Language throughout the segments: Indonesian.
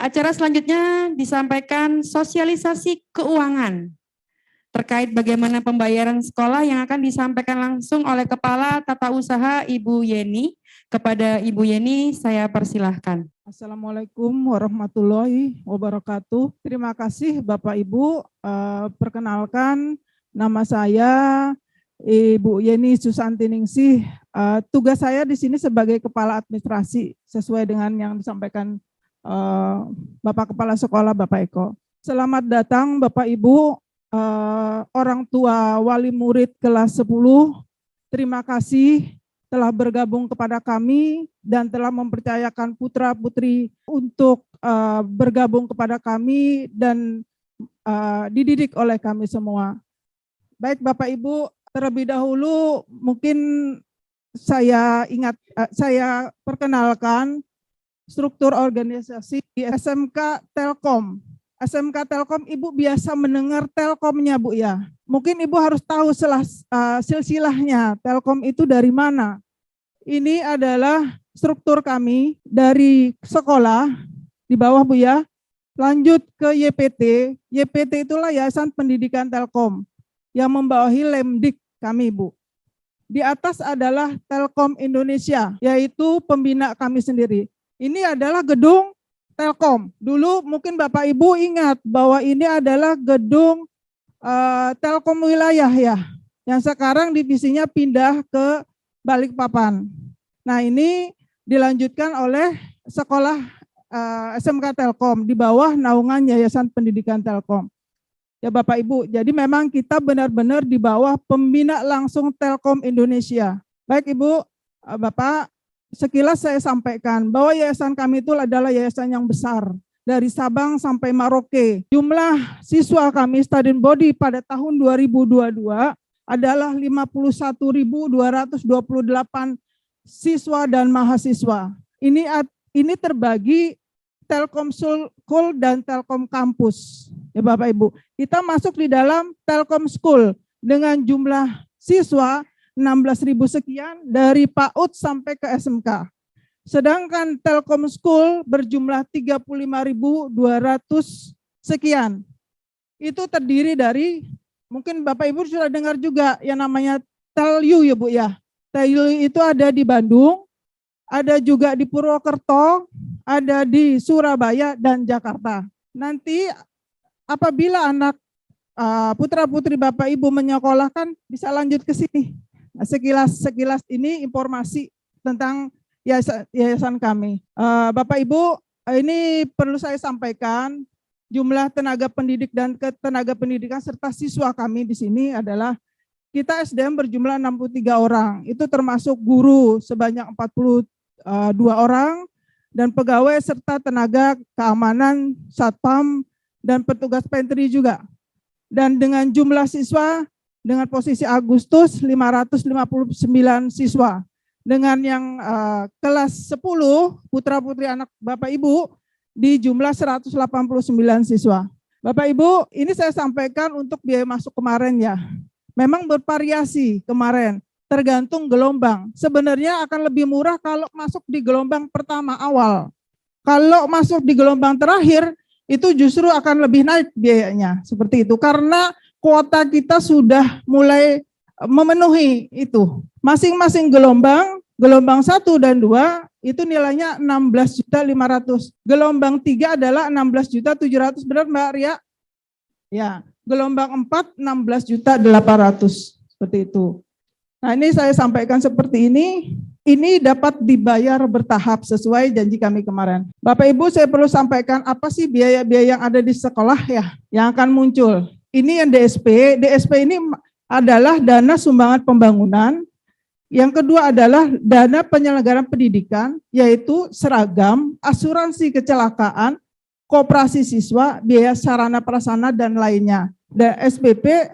Acara selanjutnya disampaikan sosialisasi keuangan terkait bagaimana pembayaran sekolah yang akan disampaikan langsung oleh Kepala Tata Usaha Ibu Yeni. Kepada Ibu Yeni, saya persilahkan. Assalamualaikum warahmatullahi wabarakatuh. Terima kasih Bapak Ibu. Perkenalkan, nama saya Ibu Yeni Susanti Ningsih. Tugas saya di sini sebagai Kepala Administrasi sesuai dengan yang disampaikan Bapak Kepala Sekolah, Bapak Eko. Selamat datang Bapak Ibu, orang tua wali murid kelas 10. Terima kasih telah bergabung kepada kami dan telah mempercayakan putra-putri untuk bergabung kepada kami dan dididik oleh kami semua. Baik Bapak Ibu, terlebih dahulu mungkin saya perkenalkan struktur organisasi di SMK Telkom. SMK Telkom, Ibu biasa mendengar Telkomnya Bu ya. Mungkin Ibu harus tahu silsilahnya Telkom itu dari mana. Ini adalah struktur kami dari sekolah di bawah Bu ya. Lanjut ke YPT. YPT itulah Yayasan Pendidikan Telkom yang membawahi Lemdik kami Bu. Di atas adalah Telkom Indonesia, yaitu pembina kami sendiri. Ini adalah gedung Telkom. Dulu mungkin Bapak Ibu ingat bahwa ini adalah gedung Telkom wilayah ya, yang sekarang divisinya pindah ke Balikpapan. Nah ini dilanjutkan oleh sekolah SMK Telkom di bawah naungan Yayasan Pendidikan Telkom. Ya Bapak Ibu, jadi memang kita benar-benar di bawah pembina langsung Telkom Indonesia. Baik Ibu, Bapak, sekilas saya sampaikan bahwa yayasan kami itu adalah yayasan yang besar. Dari Sabang sampai Merauke. Jumlah siswa kami student body pada tahun 2022 adalah 51.228 siswa dan mahasiswa. Ini terbagi Telkom School dan Telkom Kampus. Ya Bapak Ibu, kita masuk di dalam Telkom School dengan jumlah siswa 16.000 sekian dari PAUD sampai ke SMK. Sedangkan Telkom School berjumlah 35.200 sekian. Itu terdiri dari, mungkin Bapak Ibu sudah dengar juga yang namanya TELU ya Bu ya. TELU itu ada di Bandung, ada juga di Purwokerto, ada di Surabaya dan Jakarta. Nanti apabila anak putra-putri Bapak Ibu menyekolahkan bisa lanjut ke sini. Nah, sekilas ini informasi tentang yayasan kami. Bapak Ibu, ini perlu saya sampaikan jumlah tenaga pendidik dan tenaga pendidikan serta siswa kami di sini adalah kita SDM berjumlah 63 orang. Itu termasuk guru sebanyak 42 orang dan pegawai serta tenaga keamanan, satpam dan petugas pantry juga. Dan dengan jumlah siswa dengan posisi Agustus 559 siswa. Dengan yang kelas 10 putra-putri anak Bapak Ibu di jumlah 189 siswa. Bapak Ibu, ini saya sampaikan untuk biaya masuk kemarin ya. Memang bervariasi kemarin, tergantung gelombang. Sebenarnya akan lebih murah kalau masuk di gelombang pertama awal. Kalau masuk di gelombang terakhir, itu justru akan lebih naik biayanya. Seperti itu, karena kuota kita sudah mulai memenuhi itu. Masing-masing gelombang 1 dan 2 itu nilainya 16.500.000. Gelombang 3 adalah 16.700.000, benar Mbak Ria? Ya, gelombang 4 16.800.000, seperti itu. Nah, ini saya sampaikan seperti ini. Ini dapat dibayar bertahap sesuai janji kami kemarin. Bapak Ibu, saya perlu sampaikan apa sih biaya-biaya yang ada di sekolah ya, yang akan muncul. Ini yang DSP. DSP ini adalah dana sumbangan pembangunan. Yang kedua adalah dana penyelenggaraan pendidikan, yaitu seragam, asuransi kecelakaan, koperasi siswa, biaya sarana prasarana dan lainnya. Dan SPP.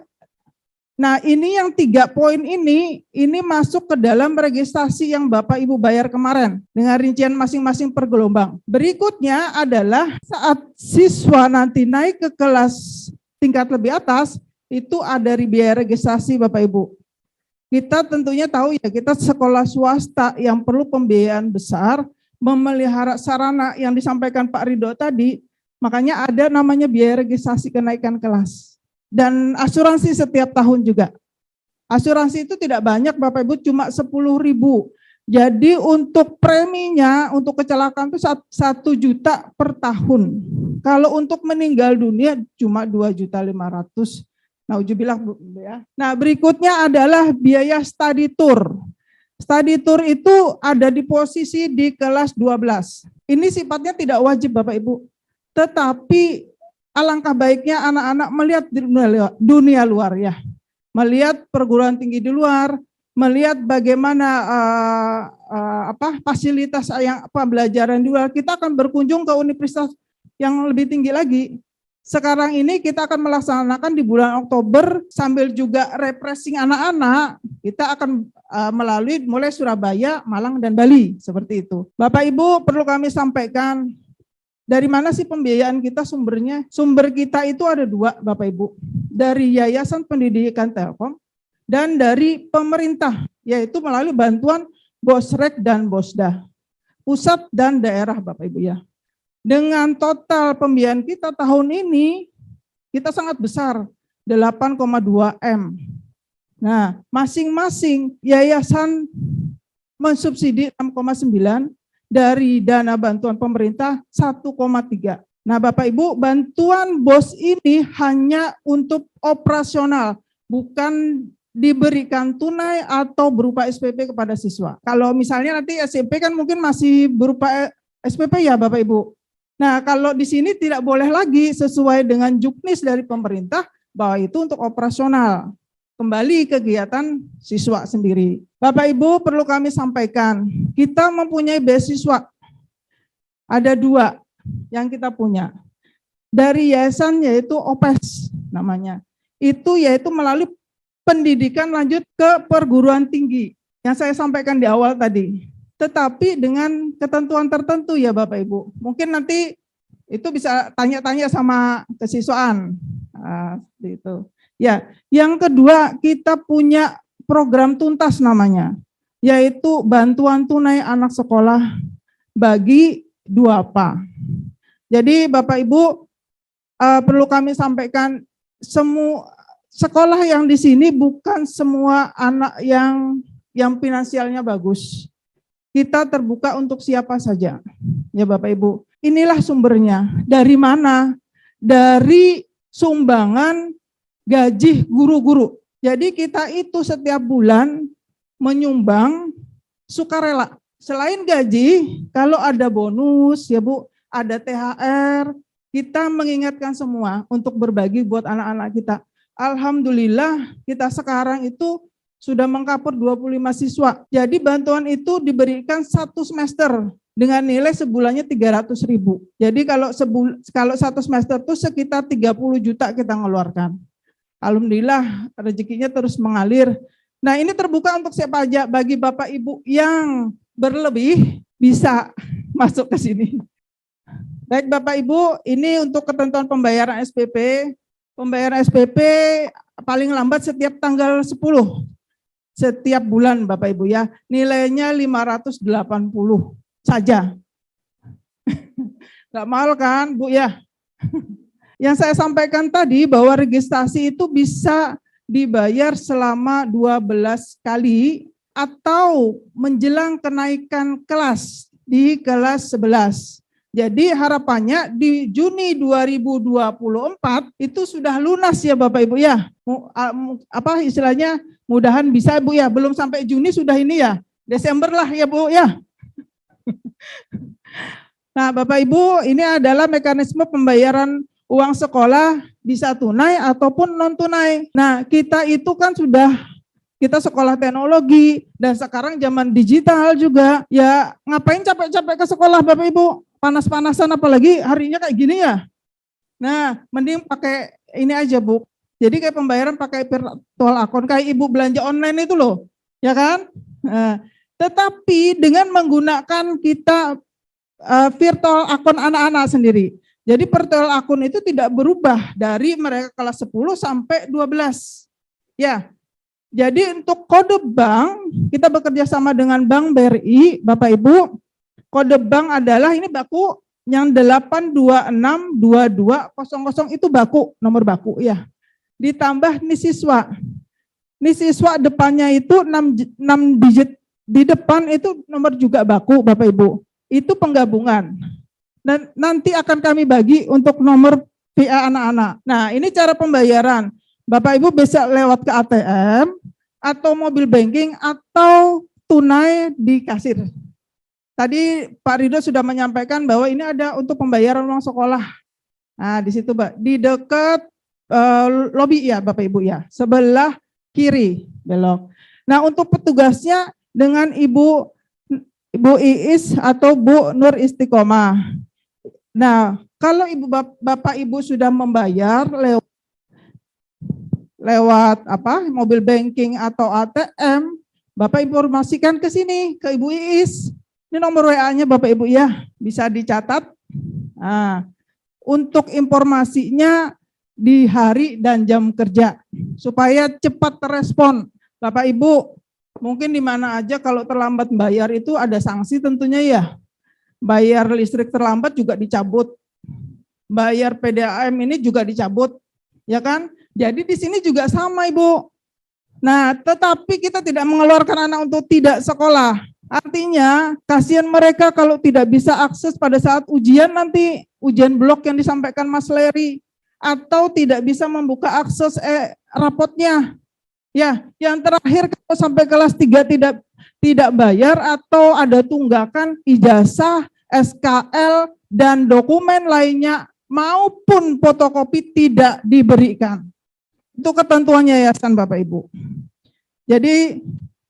Nah, ini yang 3 poin ini masuk ke dalam registrasi yang Bapak Ibu bayar kemarin dengan rincian masing-masing per gelombang. Berikutnya adalah saat siswa nanti naik ke kelas tingkat lebih atas, itu ada biaya registrasi Bapak Ibu. Kita tentunya tahu ya, kita sekolah swasta yang perlu pembiayaan besar, memelihara sarana yang disampaikan Pak Ridho tadi, Makanya ada namanya biaya registrasi kenaikan kelas. Dan asuransi setiap tahun juga. Asuransi itu tidak banyak Bapak Ibu, cuma 10.000. Jadi untuk preminya, untuk kecelakaan itu 1 juta per tahun. Kalau untuk meninggal dunia cuma 2.500.000. Nah, ujubillah Bu ya. Nah, berikutnya adalah biaya study tour. Study tour itu ada di posisi di kelas 12. Ini sifatnya tidak wajib Bapak Ibu. Tetapi alangkah baiknya anak-anak melihat di dunia luar ya. Melihat perguruan tinggi di luar, melihat bagaimana fasilitas yang pembelajaran di luar. Kita akan berkunjung ke universitas yang lebih tinggi lagi. Sekarang ini kita akan melaksanakan di bulan Oktober sambil juga refreshing anak-anak. Kita akan melalui mulai Surabaya, Malang, dan Bali seperti itu. Bapak Ibu, perlu kami sampaikan, dari mana sih pembiayaan kita sumbernya? Sumber kita itu ada 2 Bapak Ibu. Dari Yayasan Pendidikan Telkom dan dari pemerintah, yaitu melalui bantuan Bosrek dan Bosda, pusat dan daerah Bapak Ibu ya. Dengan total pembiayaan kita tahun ini, kita sangat besar, 8,2 M. Nah, masing-masing yayasan mensubsidi 6,9, dari dana bantuan pemerintah 1,3. Nah Bapak Ibu, bantuan BOS ini hanya untuk operasional, bukan diberikan tunai atau berupa SPP kepada siswa. Kalau misalnya nanti SMP kan mungkin masih berupa SPP ya Bapak Ibu. Nah kalau di sini tidak boleh lagi sesuai dengan juknis dari pemerintah bahwa itu untuk operasional. Kembali kegiatan siswa sendiri. Bapak Ibu perlu kami sampaikan, kita mempunyai beasiswa. Ada 2 yang kita punya. Dari yayasan yaitu OPES namanya. Itu yaitu melalui pendidikan lanjut ke perguruan tinggi. Yang saya sampaikan di awal tadi. Tetapi dengan ketentuan tertentu ya Bapak Ibu. Mungkin nanti itu bisa tanya-tanya sama kesiswaan. Seperti itu. Ya, yang kedua kita punya program tuntas namanya, yaitu bantuan tunai anak sekolah bagi duafa. Jadi Bapak Ibu perlu kami sampaikan, semua sekolah yang di sini bukan semua anak yang finansialnya bagus. Kita terbuka untuk siapa saja, ya Bapak Ibu. Inilah sumbernya. Dari mana? Dari sumbangan gaji guru-guru. Jadi kita itu setiap bulan menyumbang sukarela. Selain gaji, kalau ada bonus ya Bu, ada THR, kita mengingatkan semua untuk berbagi buat anak-anak kita. Alhamdulillah kita sekarang itu sudah mengcover 25 siswa. Jadi bantuan itu diberikan 1 semester dengan nilai sebulannya 300.000. Jadi kalau 1 semester itu sekitar 30 juta kita ngeluarkan. Alhamdulillah rezekinya terus mengalir. Nah ini terbuka untuk siapa aja, bagi Bapak Ibu yang berlebih bisa masuk ke sini. Baik Bapak Ibu, ini untuk ketentuan pembayaran SPP. Pembayaran SPP paling lambat setiap tanggal 10. Setiap bulan Bapak Ibu ya. Nilainya 580 saja. Gak mahal kan Bu ya? Yang saya sampaikan tadi bahwa registrasi itu bisa dibayar selama 12 kali atau menjelang kenaikan kelas di kelas 11. Jadi harapannya di Juni 2024 itu sudah lunas ya Bapak Ibu ya. Apa istilahnya, mudahan bisa Bu ya, belum sampai Juni sudah ini ya. Desember lah ya Bu ya. Nah Bapak Ibu, ini adalah mekanisme pembayaran uang sekolah bisa tunai ataupun non tunai. Nah kita itu kan kita sekolah teknologi dan sekarang zaman digital juga. Ya ngapain capek-capek ke sekolah Bapak Ibu? Panas-panasan apalagi harinya kayak gini ya. Nah mending pakai ini aja Bu. Jadi kayak pembayaran pakai virtual account, kayak Ibu belanja online itu loh. Ya kan? Nah, tetapi dengan menggunakan kita virtual account anak-anak sendiri. Jadi virtual akun itu tidak berubah dari mereka kelas 10 sampai 12. Ya. Jadi untuk kode bank, kita bekerja sama dengan Bank BRI, Bapak Ibu. Kode bank adalah ini baku yang 8262200 itu baku, nomor baku ya. Ditambah NISiswa. NISiswa depannya itu 6 digit. Di depan itu nomor juga baku, Bapak Ibu. Itu penggabungan. Dan nanti akan kami bagi untuk nomor PA anak-anak. Nah, ini cara pembayaran. Bapak Ibu bisa lewat ke ATM atau mobil banking atau tunai di kasir. Tadi Pak Ridho sudah menyampaikan bahwa ini ada untuk pembayaran uang sekolah. Nah, di situ, Mbak, di dekat lobi ya, Bapak Ibu ya, sebelah kiri belok. Nah, untuk petugasnya dengan Ibu Iis atau Bu Nur Istiqomah. Nah, kalau Bapak Ibu sudah membayar lewat mobil banking atau ATM, Bapak informasikan ke sini ke Ibu Iis. Ini nomor WA-nya Bapak Ibu ya, bisa dicatat. Nah, untuk informasinya di hari dan jam kerja supaya cepat terrespon. Bapak Ibu, mungkin di mana aja kalau terlambat bayar itu ada sanksi tentunya ya. Bayar listrik terlambat juga dicabut. Bayar PDAM ini juga dicabut. Ya kan? Jadi di sini juga sama Ibu. Nah, tetapi kita tidak mengeluarkan anak untuk tidak sekolah. Artinya kasihan mereka kalau tidak bisa akses pada saat ujian nanti, ujian blok yang disampaikan Mas Leri, atau tidak bisa membuka akses rapotnya. Ya, yang terakhir kalau sampai kelas 3 tidak bayar atau ada tunggakan ijazah, SKL, dan dokumen lainnya maupun fotokopi tidak diberikan. Itu ketentuan yayasan Bapak Ibu. Jadi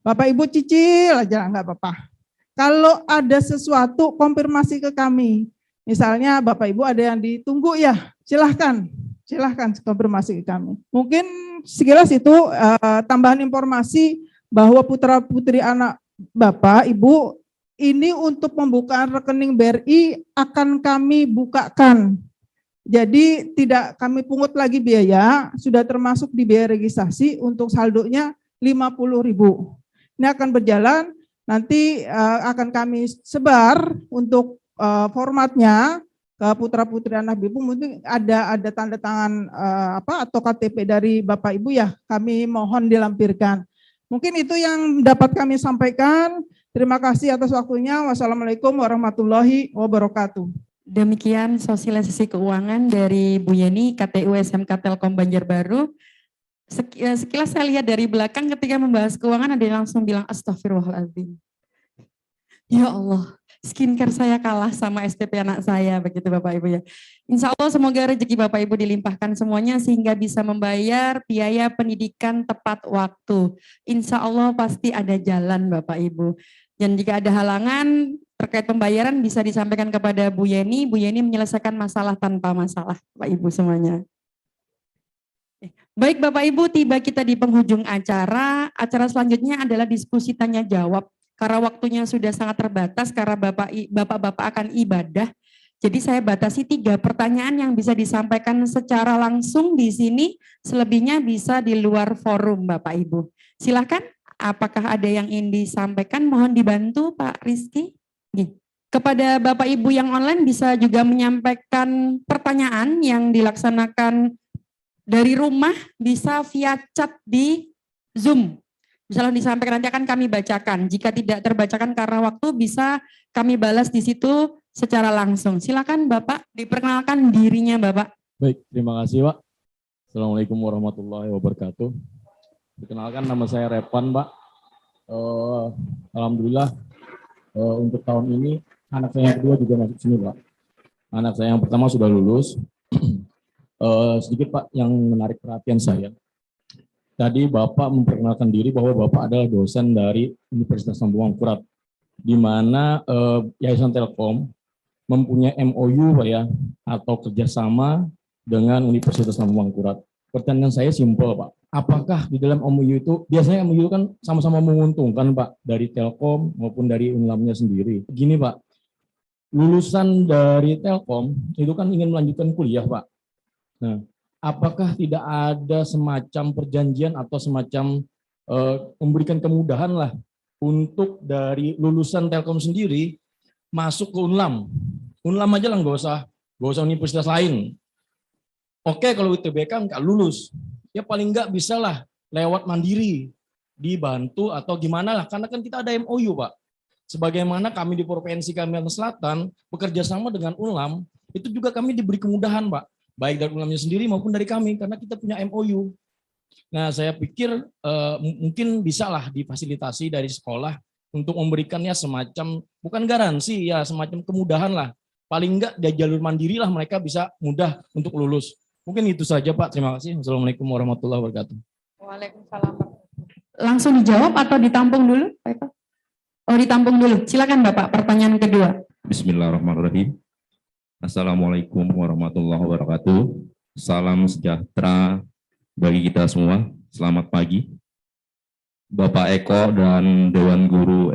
Bapak Ibu cicil aja enggak apa-apa. Kalau ada sesuatu konfirmasi ke kami. Misalnya Bapak Ibu ada yang ditunggu ya, silahkan konfirmasi ke kami. Mungkin sekilas itu tambahan informasi bahwa putra-putri anak Bapak, Ibu, ini untuk pembukaan rekening BRI akan kami bukakan. Jadi tidak kami pungut lagi biaya, sudah termasuk di biaya registrasi untuk saldonya 50.000. Ini akan berjalan, nanti akan kami sebar untuk formatnya ke putra-putri anak Ibu. Mungkin ada tanda tangan atau KTP dari Bapak Ibu ya, kami mohon dilampirkan. Mungkin itu yang dapat kami sampaikan. Terima kasih atas waktunya. Wassalamualaikum warahmatullahi wabarakatuh. Demikian sosialisasi keuangan dari Bu Yeni, KTU SMK Telkom Banjarbaru. Sekilas saya lihat dari belakang ketika membahas keuangan ada yang langsung bilang astagfirullahaladzim. Ya Allah, skincare saya kalah sama SPP anak saya, begitu Bapak Ibu ya. Insya Allah semoga rezeki Bapak Ibu dilimpahkan semuanya sehingga bisa membayar biaya pendidikan tepat waktu. Insya Allah pasti ada jalan Bapak Ibu. Dan jika ada halangan terkait pembayaran bisa disampaikan kepada Bu Yeni menyelesaikan masalah tanpa masalah Bapak Ibu semuanya. Baik Bapak Ibu, tiba kita di penghujung acara. Acara selanjutnya adalah diskusi tanya jawab. Karena waktunya sudah sangat terbatas, karena Bapak-Bapak akan ibadah. Jadi saya batasi 3 pertanyaan yang bisa disampaikan secara langsung di sini, selebihnya bisa di luar forum Bapak Ibu. Silakan, apakah ada yang ingin disampaikan? Mohon dibantu Pak Rizky. Kepada Bapak Ibu yang online bisa juga menyampaikan pertanyaan yang dilaksanakan dari rumah, bisa via chat di Zoom. Misalnya disampaikan nanti akan kami bacakan. Jika tidak terbacakan karena waktu bisa kami balas di situ secara langsung. Silakan Bapak diperkenalkan dirinya Bapak. Baik, terima kasih Pak. Assalamualaikum warahmatullahi wabarakatuh. Perkenalkan nama saya Repan Pak. Alhamdulillah untuk tahun ini anak saya yang kedua juga masuk sini Pak. Anak saya yang pertama sudah lulus. Sedikit Pak yang menarik perhatian saya. Tadi Bapak memperkenalkan diri bahwa Bapak adalah dosen dari Universitas Lambung Mangkurat, di mana Yayasan Telkom mempunyai MOU Pak ya, atau kerjasama dengan Universitas Lambung Mangkurat. Pertanyaan saya simpel Pak, apakah di dalam MOU itu, biasanya MOU kan sama-sama menguntungkan Pak, dari Telkom maupun dari Unlamnya sendiri. Gini Pak, lulusan dari Telkom itu kan ingin melanjutkan kuliah Pak. Nah, apakah tidak ada semacam perjanjian atau semacam memberikan kemudahan lah untuk dari lulusan Telkom sendiri masuk ke Unlam Unlam aja lah, nggak usah universitas lain. Oke, kalau UTBK nggak lulus, ya paling nggak bisa lah lewat mandiri, dibantu atau gimana lah, karena kan kita ada MOU Pak. Sebagaimana kami di Provinsi Kalimantan Selatan bekerja sama dengan Unlam, itu juga kami diberi kemudahan Pak, baik dari Unlamnya sendiri maupun dari kami, karena kita punya MOU. Nah, saya pikir mungkin bisa lah difasilitasi dari sekolah untuk memberikannya semacam, bukan garansi ya, semacam kemudahan lah. Paling enggak di jalur mandiri lah mereka bisa mudah untuk lulus. Mungkin itu saja Pak, terima kasih. Assalamualaikum warahmatullahi wabarakatuh. Waalaikumsalam. Langsung dijawab atau ditampung dulu, Pak Eko? Oh, ditampung dulu. Silakan Bapak, pertanyaan kedua. Bismillahirrahmanirrahim. Assalamualaikum warahmatullahi wabarakatuh. Salam sejahtera bagi kita semua. Selamat pagi. Bapak Eko dan Dewan Guru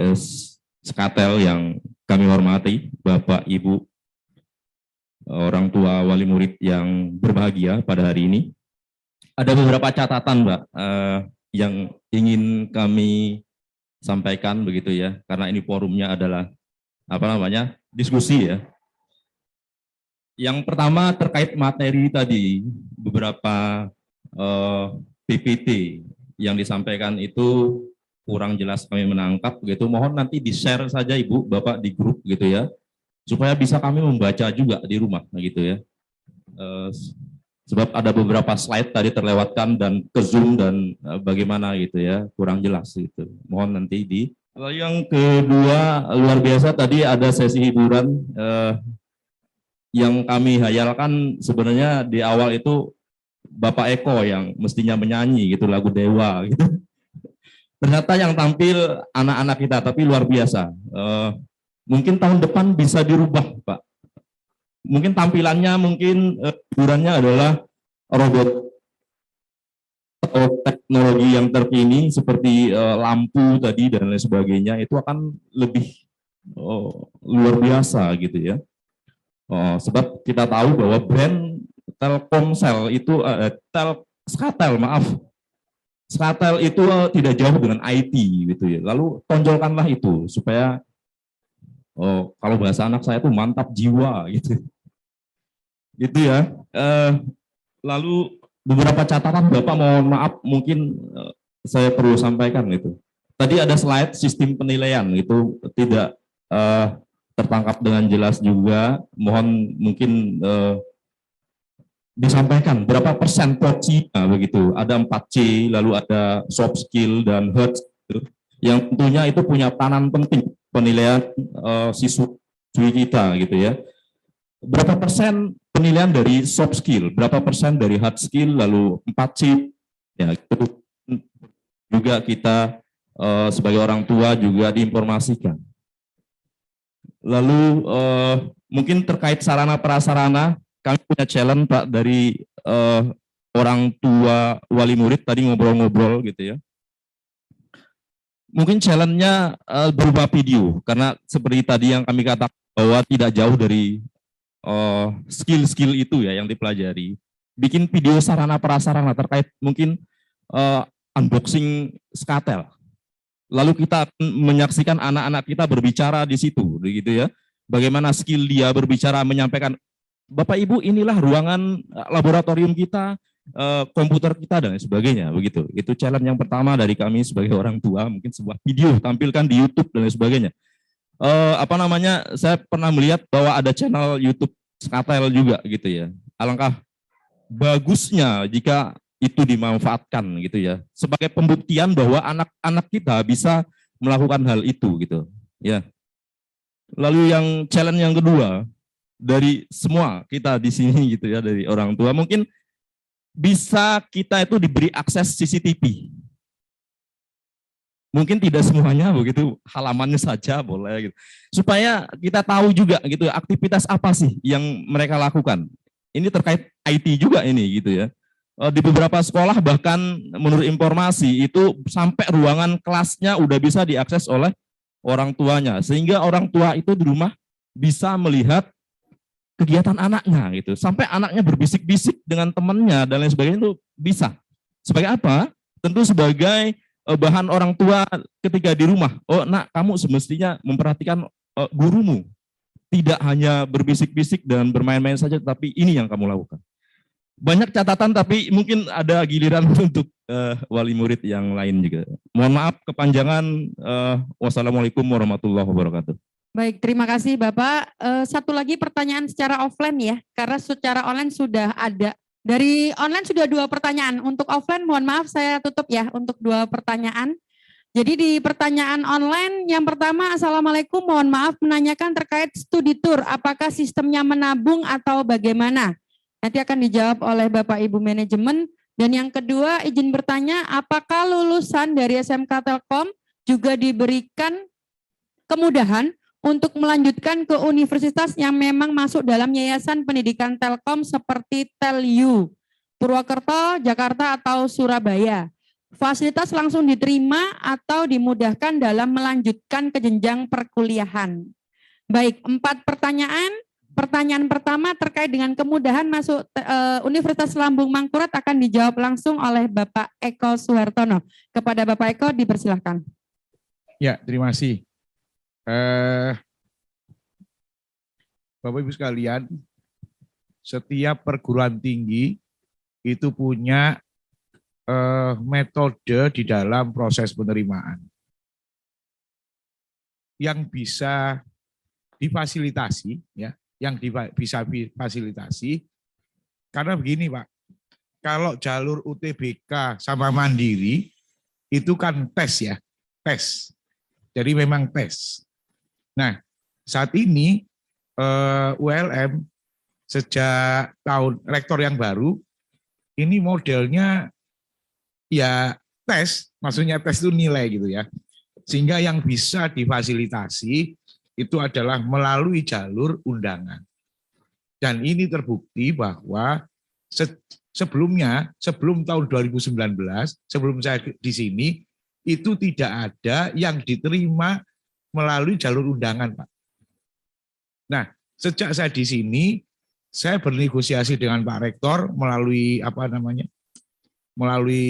Skatel yang kami hormati, Bapak, Ibu, orang tua, wali murid yang berbahagia pada hari ini. Ada beberapa catatan, Mbak, yang ingin kami sampaikan begitu ya, karena ini forumnya adalah diskusi ya. Yang pertama terkait materi tadi, beberapa PPT yang disampaikan itu kurang jelas kami menangkap begitu. Mohon nanti di-share saja Ibu, Bapak di grup gitu ya, supaya bisa kami membaca juga di rumah gitu ya. Sebab ada beberapa slide tadi terlewatkan dan ke zoom dan bagaimana gitu ya, kurang jelas gitu. Mohon nanti di. Lalu yang kedua, luar biasa tadi ada sesi hiburan yang kami hayalkan sebenarnya di awal itu Bapak Eko yang mestinya menyanyi gitu lagu Dewa gitu. Ternyata yang tampil anak-anak kita, tapi luar biasa. Mungkin tahun depan bisa dirubah Pak. Mungkin tampilannya, mungkin hiburannya adalah robot atau teknologi yang terkini seperti lampu tadi dan lain sebagainya, itu akan lebih luar biasa gitu ya. Sebab kita tahu bahwa brand Telkomsel itu Skatel itu tidak jauh dengan IT gitu ya. Lalu tonjolkanlah itu supaya kalau bahasa anak saya itu mantap jiwa gitu. Gitu ya. Lalu beberapa catatan Bapak, mohon maaf mungkin saya perlu sampaikan gitu. Tadi ada slide sistem penilaian itu tidak tertangkap dengan jelas juga. Mohon mungkin disampaikan berapa persen porsinya begitu. Ada 4C, lalu ada soft skill dan hard skill, yang tentunya itu punya peranan penting penilaian siswi kita gitu ya. Berapa persen penilaian dari soft skill, berapa persen dari hard skill, lalu 4C ya, itu juga kita sebagai orang tua juga diinformasikan. Lalu mungkin terkait sarana prasarana, kami punya challenge Pak dari orang tua wali murid tadi ngobrol-ngobrol gitu ya. Mungkin challenge-nya berupa video, karena seperti tadi yang kami katakan bahwa tidak jauh dari skill-skill itu ya yang dipelajari. Bikin video sarana prasarana terkait mungkin unboxing Skatel. Lalu kita akan menyaksikan anak-anak kita berbicara di situ, begitu ya. Bagaimana skill dia berbicara, menyampaikan, Bapak Ibu inilah ruangan laboratorium kita, komputer kita dan sebagainya, begitu. Itu challenge yang pertama dari kami sebagai orang tua, mungkin sebuah video tampilkan di YouTube dan sebagainya. Saya pernah melihat bahwa ada channel YouTube Skatel juga gitu ya. Alangkah bagusnya jika itu dimanfaatkan gitu ya, sebagai pembuktian bahwa anak-anak kita bisa melakukan hal itu gitu ya. Lalu yang challenge yang kedua dari semua kita di sini gitu ya, dari orang tua, mungkin bisa kita itu diberi akses CCTV. Mungkin tidak semuanya begitu, halamannya saja boleh gitu. Supaya kita tahu juga gitu aktivitas apa sih yang mereka lakukan. Ini terkait IT juga ini gitu ya. Di beberapa sekolah bahkan menurut informasi itu sampai ruangan kelasnya udah bisa diakses oleh orang tuanya, sehingga orang tua itu di rumah bisa melihat kegiatan anaknya gitu, sampai anaknya berbisik-bisik dengan temannya dan lain sebagainya itu bisa. Sebagai apa? Tentu sebagai bahan orang tua ketika di rumah. Oh nak, kamu semestinya memperhatikan gurumu. tidak hanya berbisik-bisik dan bermain-main saja, tapi ini yang kamu lakukan. Banyak catatan, tapi mungkin ada giliran untuk wali murid yang lain juga. Mohon maaf kepanjangan. Wassalamualaikum warahmatullahi wabarakatuh. Baik, terima kasih Bapak. Satu lagi pertanyaan secara offline ya, karena secara online sudah ada. Dari online sudah 2 pertanyaan. Untuk offline mohon maaf saya tutup ya untuk 2 pertanyaan. Jadi di pertanyaan online yang pertama, Assalamualaikum, mohon maaf menanyakan terkait studi tour, apakah sistemnya menabung atau bagaimana? Nanti akan dijawab oleh Bapak Ibu manajemen. Dan yang kedua, izin bertanya, apakah lulusan dari SMK Telkom juga diberikan kemudahan untuk melanjutkan ke universitas yang memang masuk dalam yayasan pendidikan Telkom seperti TELU, Purwokerto, Jakarta, atau Surabaya? Fasilitas langsung diterima atau dimudahkan dalam melanjutkan ke jenjang perkuliahan? Baik, 4 pertanyaan. Pertanyaan pertama terkait dengan kemudahan masuk Universitas Lambung Mangkurat akan dijawab langsung oleh Bapak Eko Suhartono. Kepada Bapak Eko dipersilahkan. Ya, terima kasih. Bapak Ibu sekalian, setiap perguruan tinggi itu punya metode di dalam proses penerimaan yang bisa difasilitasi, ya, bisa difasilitasi. Karena begini Pak, kalau jalur UTBK sama Mandiri itu kan tes ya, tes. Jadi memang tes. Nah, saat ini ULM sejak tahun rektor yang baru ini modelnya ya tes, maksudnya tes itu nilai gitu ya. Sehingga yang bisa difasilitasi itu adalah melalui jalur undangan. Dan ini terbukti bahwa sebelum tahun 2019, sebelum saya di sini, itu tidak ada yang diterima melalui jalur undangan, Pak. Nah, sejak saya di sini, saya bernegosiasi dengan Pak Rektor melalui melalui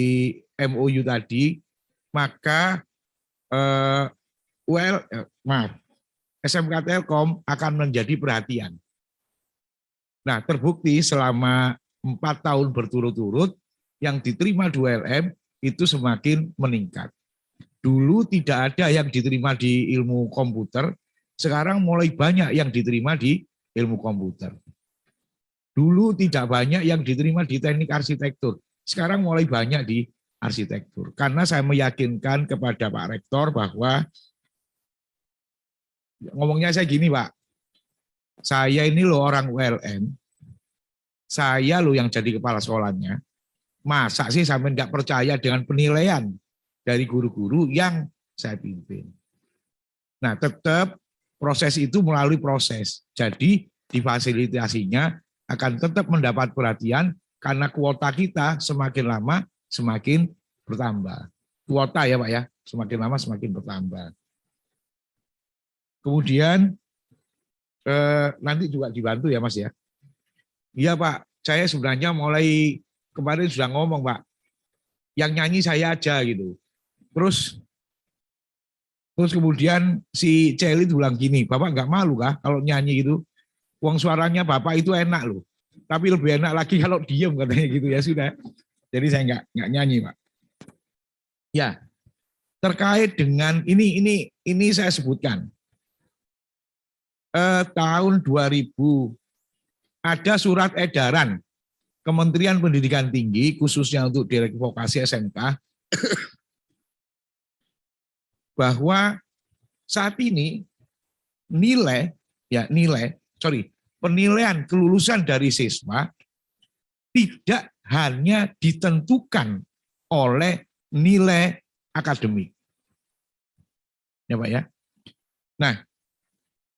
MOU tadi, maka SMK Telkom akan menjadi perhatian. Nah, terbukti selama 4 tahun berturut-turut yang diterima di ULM itu semakin meningkat. Dulu tidak ada yang diterima di ilmu komputer, sekarang mulai banyak yang diterima di ilmu komputer. Dulu tidak banyak yang diterima di teknik arsitektur, sekarang mulai banyak di arsitektur. Karena saya meyakinkan kepada Pak Rektor bahwa, ngomongnya saya gini Pak, saya ini loh orang ULM, saya loh yang jadi kepala sekolahnya, masa sih sampai nggak percaya dengan penilaian dari guru-guru yang saya pimpin. Nah, tetap proses itu melalui proses. Jadi difasilitasinya akan tetap mendapat perhatian karena kuota kita semakin lama semakin bertambah. Kuota ya Pak ya, semakin lama semakin bertambah. Kemudian nanti juga dibantu ya Mas ya. Iya Pak, saya sebenarnya mulai kemarin sudah ngomong Pak, yang nyanyi saya aja gitu. Terus kemudian si Celi bilang gini, Bapak nggak malu kah kalau nyanyi gitu? Uang suaranya Bapak itu enak loh, tapi lebih enak lagi kalau diem katanya gitu ya sudah. Jadi saya nggak nyanyi Pak. Ya, terkait dengan ini saya sebutkan. Tahun 2000 ada surat edaran Kementerian Pendidikan Tinggi khususnya untuk Direksi Vokasi SMK bahwa saat ini penilaian kelulusan dari siswa tidak hanya ditentukan oleh nilai akademik. Ya Pak ya. Nah,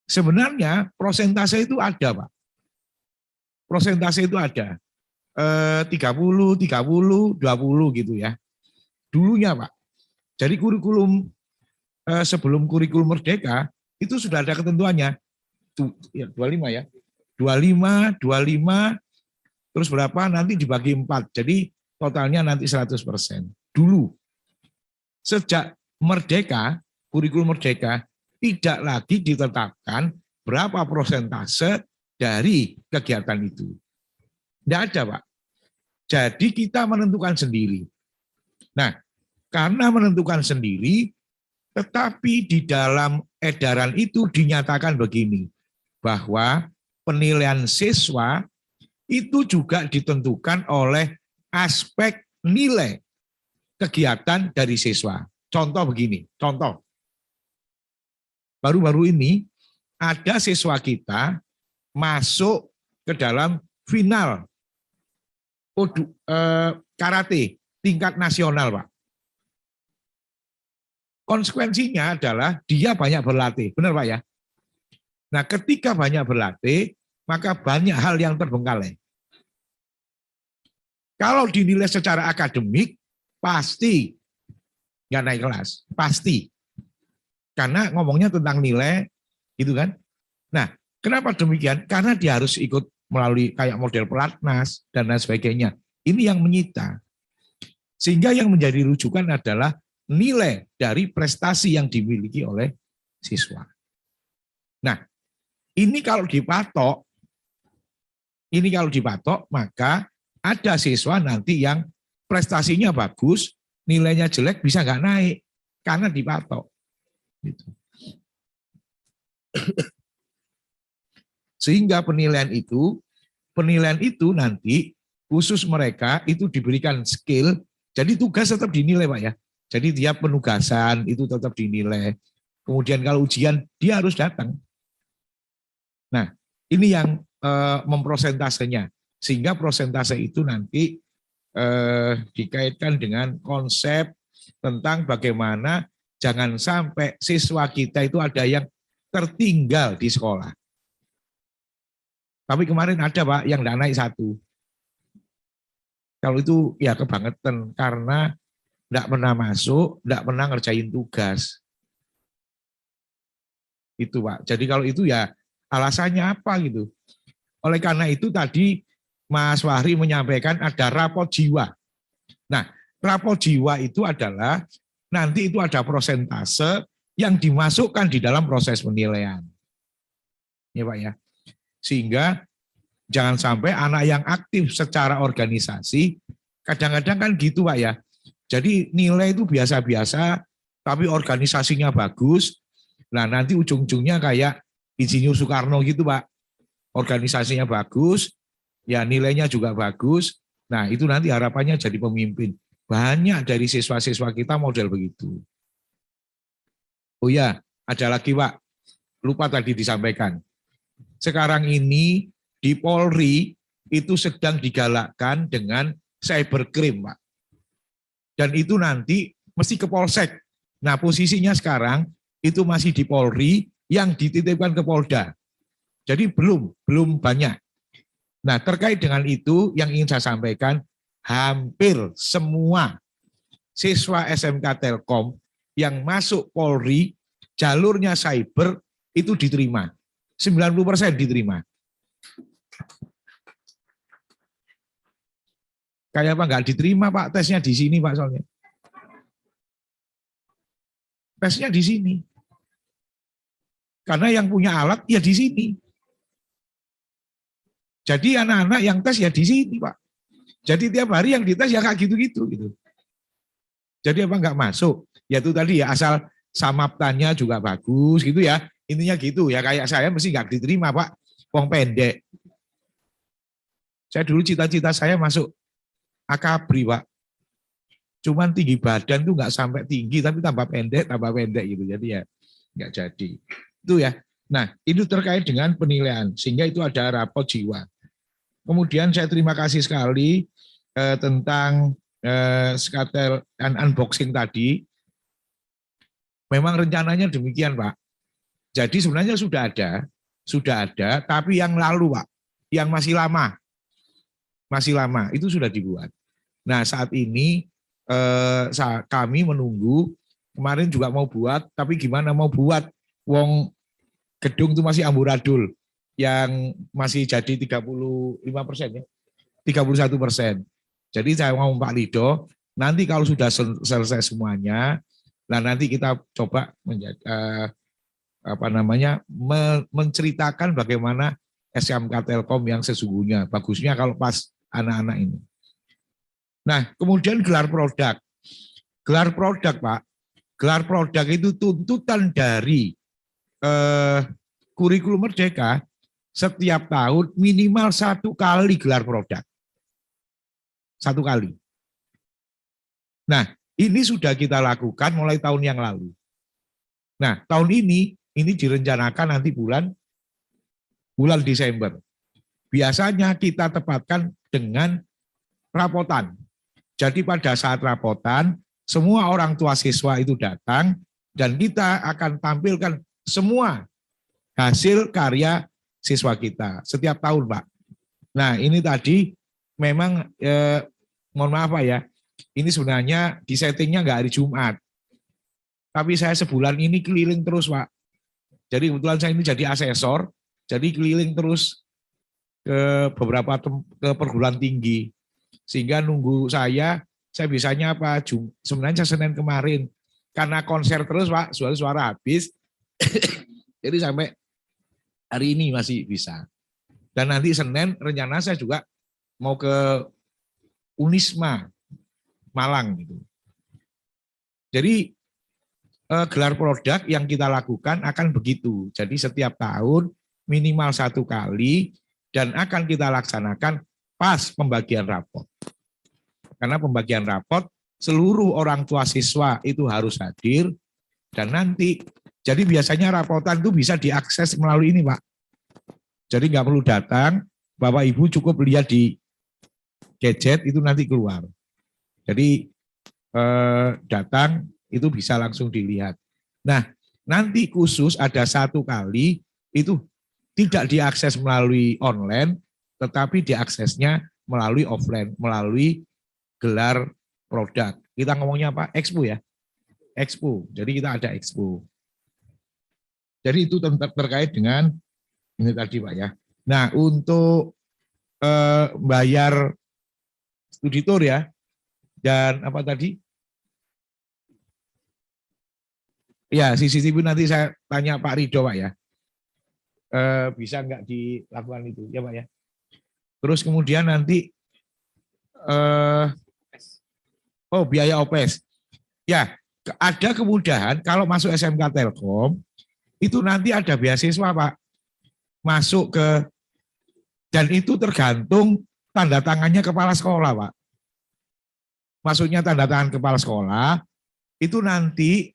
sebenarnya prosentase itu ada Pak. Prosentase itu ada. 30, 20 gitu ya. Dulunya Pak. Jadi kurikulum sebelum kurikulum Merdeka itu sudah ada ketentuannya. 25 ya. 25 terus berapa nanti dibagi 4. Jadi totalnya nanti 100%. Dulu. Sejak Merdeka, kurikulum Merdeka tidak lagi ditetapkan berapa persentase dari kegiatan itu. Tidak ada, Pak. Jadi kita menentukan sendiri. Nah, karena menentukan sendiri, tetapi di dalam edaran itu dinyatakan begini, bahwa penilaian siswa itu juga ditentukan oleh aspek nilai kegiatan dari siswa. Contoh begini, contoh. Baru-baru ini ada siswa kita masuk ke dalam final karate tingkat nasional, Pak. Konsekuensinya adalah dia banyak berlatih, benar Pak ya? Nah, ketika banyak berlatih, maka banyak hal yang terbengkalai. Kalau dinilai secara akademik, pasti nggak naik kelas, pasti. Karena ngomongnya tentang nilai, gitu kan? Nah, kenapa demikian? Karena dia harus ikut melalui kayak model pelatnas dan lain sebagainya. Ini yang menyita. Sehingga yang menjadi rujukan adalah nilai dari prestasi yang dimiliki oleh siswa. Nah, ini kalau dipatok, maka ada siswa nanti yang prestasinya bagus, nilainya jelek bisa nggak naik karena dipatok. Gitu. Sehingga penilaian itu nanti khusus mereka itu diberikan skill, jadi tugas tetap dinilai Pak ya. Jadi dia penugasan itu tetap dinilai. Kemudian kalau ujian dia harus datang. Nah, ini yang memprosentasenya. Sehingga prosentase itu nanti dikaitkan dengan konsep tentang bagaimana jangan sampai siswa kita itu ada yang tertinggal di sekolah. Tapi kemarin ada Pak yang tidak naik 1. Kalau itu ya kebangetan karena tidak pernah masuk, tidak pernah ngerjain tugas. Itu Pak. Jadi kalau itu ya alasannya apa gitu. Oleh karena itu tadi Mas Fahri menyampaikan ada rapot jiwa. Nah, rapot jiwa itu adalah nanti itu ada prosentase yang dimasukkan di dalam proses penilaian. Ya Pak ya. Sehingga jangan sampai anak yang aktif secara organisasi, kadang-kadang kan gitu Pak ya. Jadi nilai itu biasa-biasa, tapi organisasinya bagus. Nah nanti ujung-ujungnya kayak Insinyur Soekarno gitu Pak. Organisasinya bagus, ya nilainya juga bagus. Nah itu nanti harapannya jadi pemimpin. Banyak dari siswa-siswa kita model begitu. Oh ya, ada lagi Pak. Lupa tadi disampaikan. Sekarang ini di Polri itu sedang digalakkan dengan cybercrime Pak. Dan itu nanti mesti ke Polsek. Nah posisinya sekarang itu masih di Polri yang dititipkan ke Polda. Jadi belum banyak. Nah terkait dengan itu yang ingin saya sampaikan, hampir semua siswa SMK Telkom yang masuk Polri, jalurnya cyber itu diterima. 90% diterima. Kayak apa nggak diterima Pak, tesnya di sini Pak soalnya. Tesnya di sini. Karena yang punya alat ya di sini. Jadi anak-anak yang tes ya di sini Pak. Jadi tiap hari yang dites ya kayak gitu-gitu gitu. Jadi apa nggak masuk? Ya itu tadi ya asal samaptannya juga bagus gitu ya. Intinya gitu ya, kayak saya mesti nggak diterima Pak. Wong pendek. Saya dulu cita-cita saya masuk Akabri Pak. Cuman tinggi badan tuh nggak sampai tinggi, tapi tambah pendek gitu. Jadi ya nggak jadi. Itu ya. Nah itu terkait dengan penilaian, sehingga itu ada rapot jiwa. Kemudian saya terima kasih sekali tentang skatel dan unboxing tadi. Memang rencananya demikian Pak. Jadi sebenarnya sudah ada, tapi yang lalu Pak, yang masih lama itu sudah dibuat. Nah saat ini kami menunggu, kemarin juga mau buat, tapi gimana mau buat, wong gedung itu masih amburadul, yang masih jadi 35% ya, 31%. Jadi saya mau Pak Lido, nanti kalau sudah selesai semuanya, nah nanti kita coba menceritakan bagaimana SMK Telkom yang sesungguhnya. Bagusnya kalau pas anak-anak ini. Nah, kemudian gelar produk. Gelar produk, Pak. Gelar produk itu tuntutan dari kurikulum Merdeka, setiap tahun minimal 1 kali gelar produk. 1 kali. Nah, ini sudah kita lakukan mulai tahun yang lalu. Nah, tahun ini direncanakan nanti bulan Desember. Biasanya kita tepatkan dengan rapotan. Jadi pada saat rapotan, semua orang tua siswa itu datang dan kita akan tampilkan semua hasil karya siswa kita setiap tahun, Pak. Nah, ini tadi memang mohon maaf Pak ya, ini sebenarnya di settingnya nggak hari Jumat. Tapi saya sebulan ini keliling terus, Pak. Jadi kebetulan saya ini jadi asesor, jadi keliling terus ke beberapa ke perguruan tinggi. Sehingga nunggu saya bisanya apa? Sebenarnya Senin kemarin. Karena konser terus, Pak, suara habis. Jadi sampai hari ini masih bisa. Dan nanti Senin rencana saya juga mau ke Unisma, Malang gitu. Jadi gelar produk yang kita lakukan akan begitu. Jadi setiap tahun minimal 1 kali dan akan kita laksanakan pas pembagian rapot. Karena pembagian rapot seluruh orang tua siswa itu harus hadir dan nanti jadi biasanya rapotan itu bisa diakses melalui ini, Pak. Jadi nggak perlu datang, Bapak Ibu cukup lihat di gadget itu nanti keluar. Jadi datang itu bisa langsung dilihat. Nah, nanti khusus ada 1 kali itu tidak diakses melalui online, tetapi diaksesnya melalui offline, melalui gelar produk. Kita ngomongnya apa? Expo ya? Expo. Jadi kita ada expo. Jadi itu terkait dengan ini tadi Pak ya. Nah, untuk bayar studi tour ya, dan apa tadi? Ya, CCTV nanti saya tanya Pak Ridho Pak ya. Bisa nggak dilakukan itu ya Pak ya. Terus kemudian nanti biaya OPS. Ya, ada kemudahan kalau masuk SMK Telkom itu nanti ada beasiswa Pak. Masuk ke dan itu tergantung tanda tangannya kepala sekolah Pak. Maksudnya tanda tangan kepala sekolah itu nanti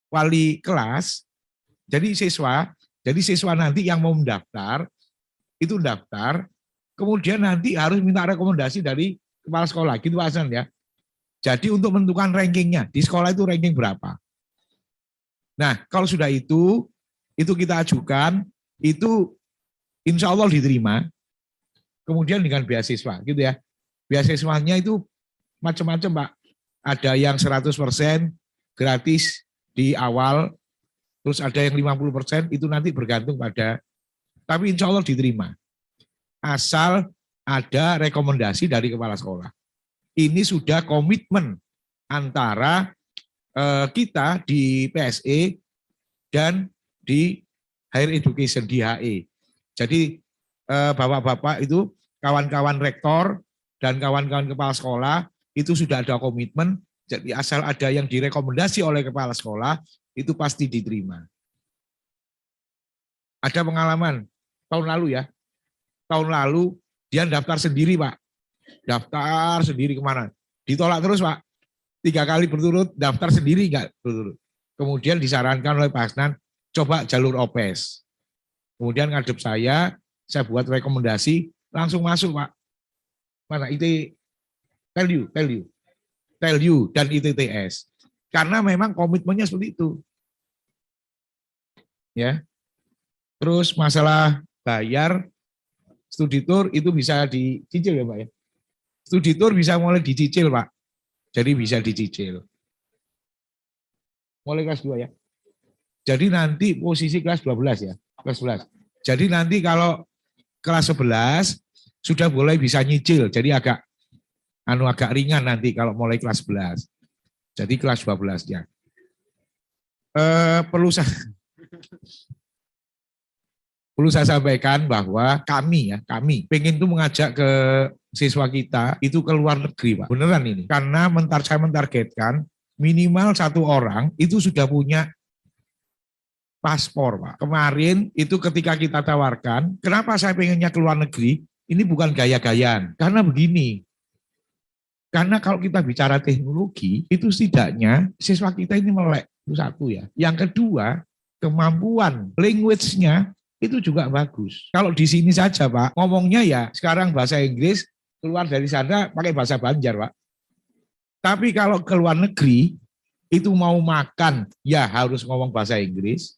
wali kelas, jadi siswa nanti yang mau mendaftar, itu daftar, kemudian nanti harus minta rekomendasi dari kepala sekolah, gitu Pak Hasan ya. Jadi untuk menentukan rankingnya, di sekolah itu ranking berapa. Nah, kalau sudah itu kita ajukan, itu insya Allah diterima, kemudian dengan beasiswa, gitu ya. Beasiswanya itu macam-macam Pak. Ada yang 100% gratis di awal, terus ada yang 50%, itu nanti bergantung pada, tapi insya Allah diterima. Asal ada rekomendasi dari kepala sekolah. Ini sudah komitmen antara kita di PSE dan di Higher Education, di HE. Jadi bapak-bapak itu, kawan-kawan rektor dan kawan-kawan kepala sekolah, itu sudah ada komitmen, jadi asal ada yang direkomendasi oleh kepala sekolah, itu pasti diterima. Ada pengalaman, tahun lalu ya, tahun lalu dia daftar sendiri Pak, daftar sendiri kemana, ditolak terus Pak, 3 kali berturut, daftar sendiri enggak berturut. Kemudian disarankan oleh Pak Hasnan, coba jalur OPS. Kemudian ngadep saya buat rekomendasi, langsung masuk Pak. Mana IT, Tell you dan ITTS. Karena memang komitmennya seperti itu. Ya. Terus masalah bayar studi tour itu bisa dicicil ya Pak ya. Studi tour bisa mulai dicicil Pak. Jadi bisa dicicil. Mulai kelas 2 ya. Jadi nanti posisi kelas 12 ya. Kelas 11. Jadi nanti kalau kelas 11 sudah boleh bisa nyicil. Jadi agak ringan nanti kalau mulai kelas 11. Jadi kelas 12 ya. perlu saya sampaikan bahwa kami pengen tuh mengajak ke siswa kita itu ke luar negeri, Pak. Beneran ini. Karena saya mentargetkan minimal 1 orang itu sudah punya paspor, Pak. Kemarin itu ketika kita tawarkan, kenapa saya pengennya ke luar negeri? Ini bukan gaya-gayaan. Karena begini, karena kalau kita bicara teknologi, itu setidaknya siswa kita ini melek. Itu satu ya. Yang kedua, kemampuan language-nya itu juga bagus. Kalau di sini saja, Pak, ngomongnya ya sekarang bahasa Inggris, keluar dari sana pakai bahasa Banjar, Pak. Tapi kalau ke luar negeri, itu mau makan, ya harus ngomong bahasa Inggris.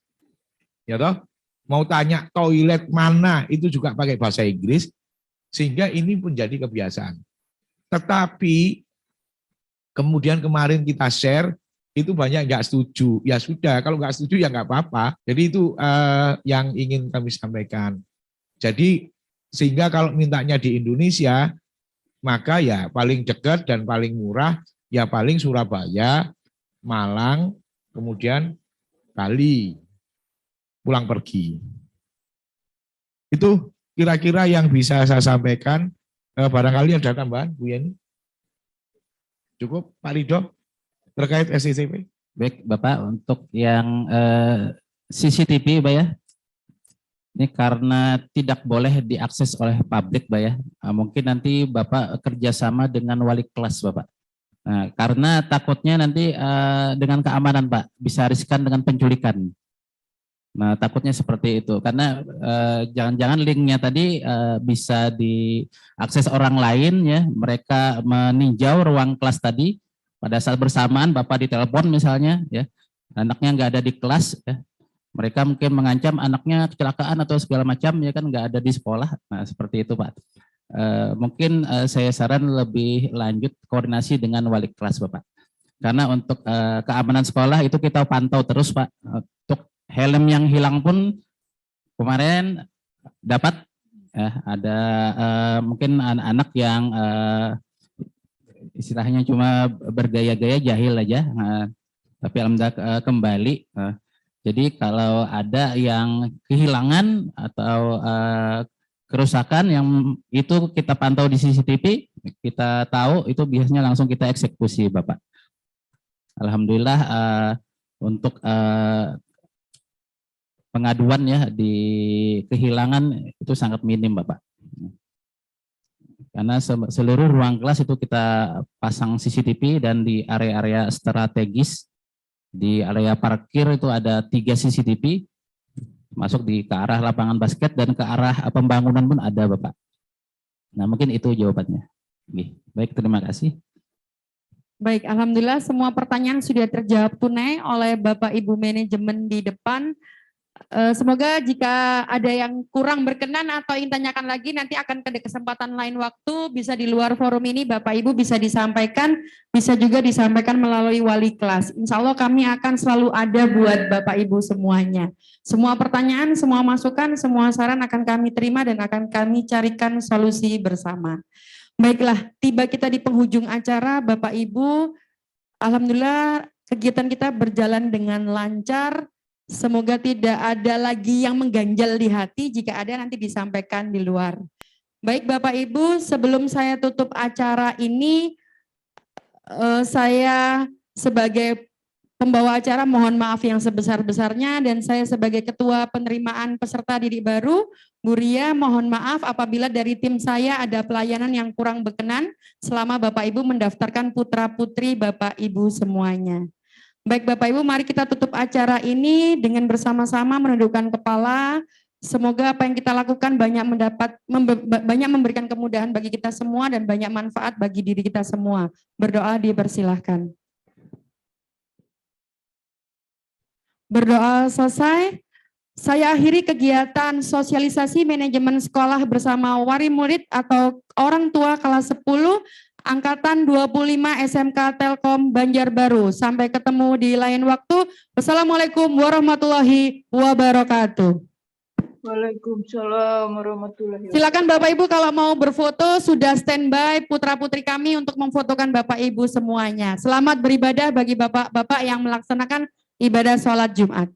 Ya toh? Mau tanya toilet mana, itu juga pakai bahasa Inggris. Sehingga ini menjadi kebiasaan. Tetapi kemudian kemarin kita share, itu banyak nggak setuju. Ya sudah, kalau nggak setuju ya nggak apa-apa. Jadi itu yang ingin kami sampaikan. Jadi sehingga kalau mintanya di Indonesia, maka ya paling dekat dan paling murah, ya paling Surabaya, Malang, kemudian Bali, pulang pergi. Itu kira-kira yang bisa saya sampaikan. Barangkali ada tambahan, Bu Yeni? Cukup, Pak Rido? Terkait SCTV? Baik, Bapak, untuk yang CCTV, Pak ya, ini karena tidak boleh diakses oleh publik, Pak ya, mungkin nanti Bapak kerjasama dengan wali kelas, Bapak. Nah, karena takutnya nanti dengan keamanan, Pak, bisa riskan dengan penculikan. Nah, takutnya seperti itu, karena jangan-jangan linknya tadi bisa diakses orang lain, ya, mereka meninjau ruang kelas tadi. Pada saat bersamaan Bapak ditelepon misalnya, ya, anaknya nggak ada di kelas, ya, mereka mungkin mengancam anaknya kecelakaan atau segala macam, ya kan, nggak ada di sekolah. Nah, seperti itu, Pak. Mungkin saya saran lebih lanjut koordinasi dengan wali kelas, Bapak. Karena untuk keamanan sekolah itu kita pantau terus, Pak. Untuk helm yang hilang pun kemarin dapat, ya, ada mungkin anak-anak yang istilahnya cuma bergaya-gaya jahil aja, tapi alhamdulillah kembali. Jadi kalau ada yang kehilangan atau kerusakan yang itu kita pantau di CCTV, kita tahu itu biasanya langsung kita eksekusi, Bapak. Alhamdulillah untuk pengaduan ya di kehilangan itu sangat minim, Bapak. Karena seluruh ruang kelas itu kita pasang CCTV dan di area-area strategis, di area parkir itu ada 3 CCTV, masuk ke arah lapangan basket dan ke arah pembangunan pun ada, Bapak. Nah, mungkin itu jawabannya. Baik, terima kasih. Baik, alhamdulillah semua pertanyaan sudah terjawab tunai oleh Bapak Ibu manajemen di depan. Semoga jika ada yang kurang berkenan atau ingin tanyakan lagi, nanti akan ada kesempatan lain waktu, bisa di luar forum ini Bapak Ibu bisa disampaikan, bisa juga disampaikan melalui wali kelas. Insya Allah kami akan selalu ada buat Bapak Ibu semuanya. Semua pertanyaan, semua masukan, semua saran akan kami terima dan akan kami carikan solusi bersama. Baiklah, tiba kita di penghujung acara Bapak Ibu, alhamdulillah kegiatan kita berjalan dengan lancar. Semoga tidak ada lagi yang mengganjal di hati, jika ada nanti disampaikan di luar. Baik Bapak Ibu, sebelum saya tutup acara ini, saya sebagai pembawa acara mohon maaf yang sebesar-besarnya, dan saya sebagai ketua penerimaan peserta didik baru, Bu Ria, mohon maaf apabila dari tim saya ada pelayanan yang kurang berkenan selama Bapak Ibu mendaftarkan putra-putri Bapak Ibu semuanya. Baik Bapak Ibu, mari kita tutup acara ini dengan bersama-sama menundukkan kepala. Semoga apa yang kita lakukan banyak memberikan kemudahan bagi kita semua dan banyak manfaat bagi diri kita semua. Berdoa dipersilahkan. Berdoa selesai. Saya akhiri kegiatan sosialisasi manajemen sekolah bersama wali murid atau orang tua kelas 10 Angkatan 25 SMK Telkom Banjarbaru. Sampai ketemu di lain waktu. Wassalamualaikum warahmatullahi wabarakatuh. Waalaikumsalam warahmatullahi wabarakatuh. Silakan Bapak Ibu kalau mau berfoto, sudah standby putra-putri kami untuk memfotokan Bapak Ibu semuanya. Selamat beribadah bagi Bapak-Bapak yang melaksanakan ibadah sholat Jumat.